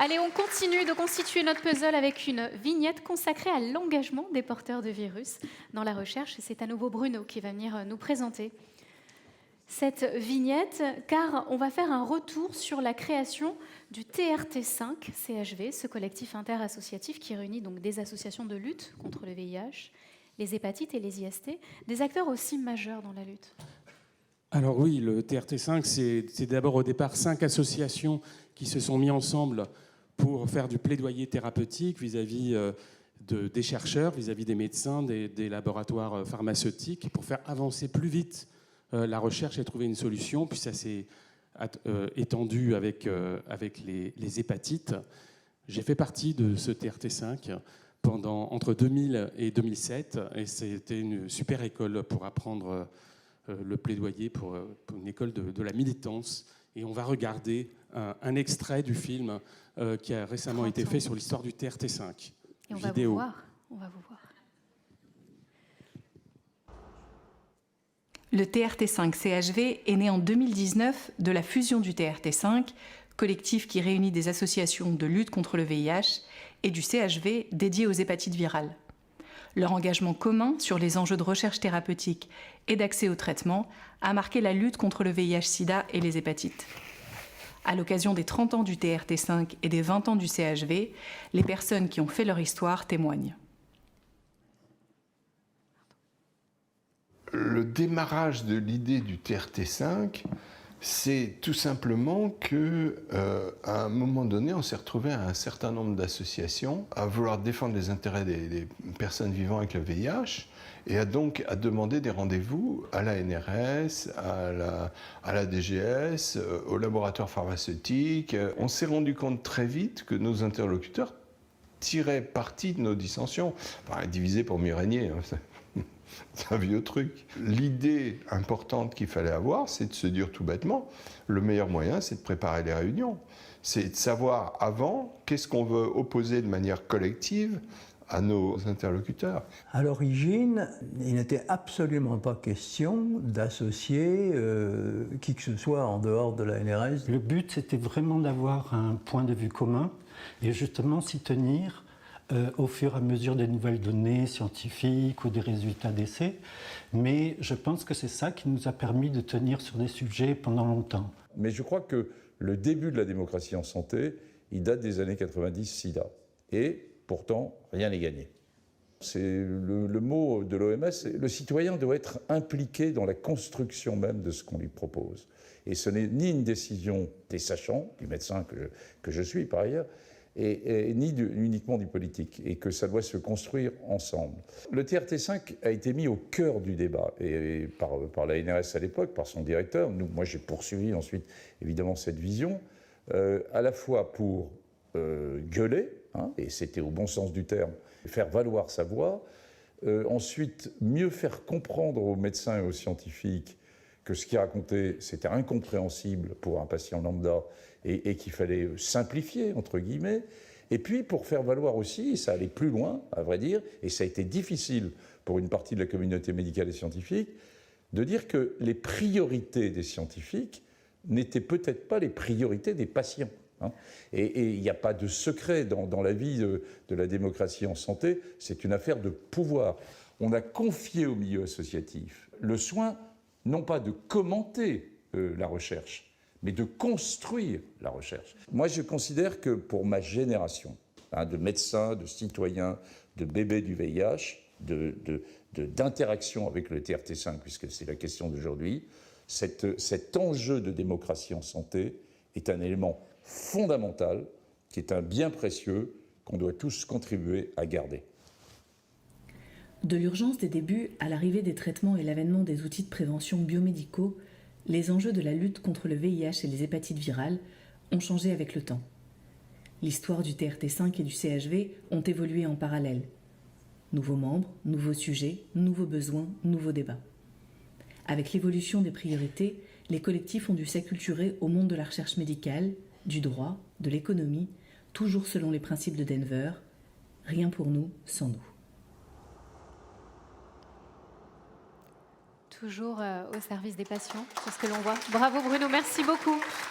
Allez, on continue de constituer notre puzzle avec une vignette consacrée à l'engagement des porteurs de virus dans la recherche. C'est à nouveau Bruno qui va venir nous présenter cette vignette, car on va faire un retour sur la création du TRT5 CHV, ce collectif interassociatif qui réunit donc des associations de lutte contre le VIH, les hépatites et les IST, des acteurs aussi majeurs dans la lutte. Alors oui, le TRT5, c'est d'abord au départ 5 associations qui se sont mis ensemble pour faire du plaidoyer thérapeutique vis-à-vis des chercheurs, vis-à-vis des médecins, des laboratoires pharmaceutiques, pour faire avancer plus vite la recherche et trouver une solution. Puis ça s'est étendu avec les hépatites. J'ai fait partie de ce TRT5 entre 2000 et 2007, et c'était une super école pour apprendre le plaidoyer pour une école de la militance. Et on va regarder un extrait du film qui a récemment été fait sur l'histoire du TRT5. Et on va vous voir. Le TRT5 CHV est né en 2019 de la fusion du TRT5, collectif qui réunit des associations de lutte contre le VIH, et du CHV dédié aux hépatites virales. Leur engagement commun sur les enjeux de recherche thérapeutique et d'accès au traitement a marqué la lutte contre le VIH-Sida et les hépatites. À l'occasion des 30 ans du TRT5 et des 20 ans du CHV, les personnes qui ont fait leur histoire témoignent. Le démarrage de l'idée du TRT5, c'est tout simplement qu'à un moment donné, on s'est retrouvé à un certain nombre d'associations à vouloir défendre les intérêts des personnes vivant avec le VIH et à demander des rendez-vous à la NRS, à la DGS, au laboratoire pharmaceutique. On s'est rendu compte très vite que nos interlocuteurs tiraient parti de nos dissensions. Enfin, diviser pour mieux régner, hein. C'est un vieux truc. L'idée importante qu'il fallait avoir, c'est de se dire tout bêtement, le meilleur moyen, c'est de préparer les réunions. C'est de savoir avant qu'est-ce qu'on veut opposer de manière collective à nos interlocuteurs. À l'origine, il n'était absolument pas question d'associer qui que ce soit en dehors de la NRS. Le but, c'était vraiment d'avoir un point de vue commun et justement s'y tenir au fur et à mesure des nouvelles données scientifiques ou des résultats d'essais. Mais je pense que c'est ça qui nous a permis de tenir sur des sujets pendant longtemps. Mais je crois que le début de la démocratie en santé, il date des années 90 SIDA. Et pourtant, rien n'est gagné. C'est le mot de l'OMS, le citoyen doit être impliqué dans la construction même de ce qu'on lui propose. Et ce n'est ni une décision des sachants, du médecin que je suis par ailleurs, et ni uniquement du politique, et que ça doit se construire ensemble. Le TRT5 a été mis au cœur du débat, et par la NRS à l'époque, par son directeur. Moi, j'ai poursuivi ensuite, évidemment, cette vision, à la fois pour gueuler, hein, et c'était au bon sens du terme, faire valoir sa voix, ensuite mieux faire comprendre aux médecins et aux scientifiques que ce qu'il racontait, c'était incompréhensible pour un patient lambda et qu'il fallait simplifier, entre guillemets. Et puis, pour faire valoir aussi, et ça allait plus loin, à vrai dire, et ça a été difficile pour une partie de la communauté médicale et scientifique, de dire que les priorités des scientifiques n'étaient peut-être pas les priorités des patients. Hein. Et il n'y a pas de secret dans la vie de la démocratie en santé, c'est une affaire de pouvoir. On a confié au milieu associatif le soin non pas de commenter la recherche, mais de construire la recherche. Moi, je considère que pour ma génération, de médecins, de citoyens, de bébés du VIH, d'interaction avec le TRT5, puisque c'est la question d'aujourd'hui, cet enjeu de démocratie en santé est un élément fondamental, qui est un bien précieux, qu'on doit tous contribuer à garder. De l'urgence des débuts à l'arrivée des traitements et l'avènement des outils de prévention biomédicaux, les enjeux de la lutte contre le VIH et les hépatites virales ont changé avec le temps. L'histoire du TRT5 et du CHV ont évolué en parallèle. Nouveaux membres, nouveaux sujets, nouveaux besoins, nouveaux débats. Avec l'évolution des priorités, les collectifs ont dû s'acculturer au monde de la recherche médicale, du droit, de l'économie, toujours selon les principes de Denver. Rien pour nous sans nous. Toujours au service des patients, c'est ce que l'on voit. Bravo Bruno, merci beaucoup.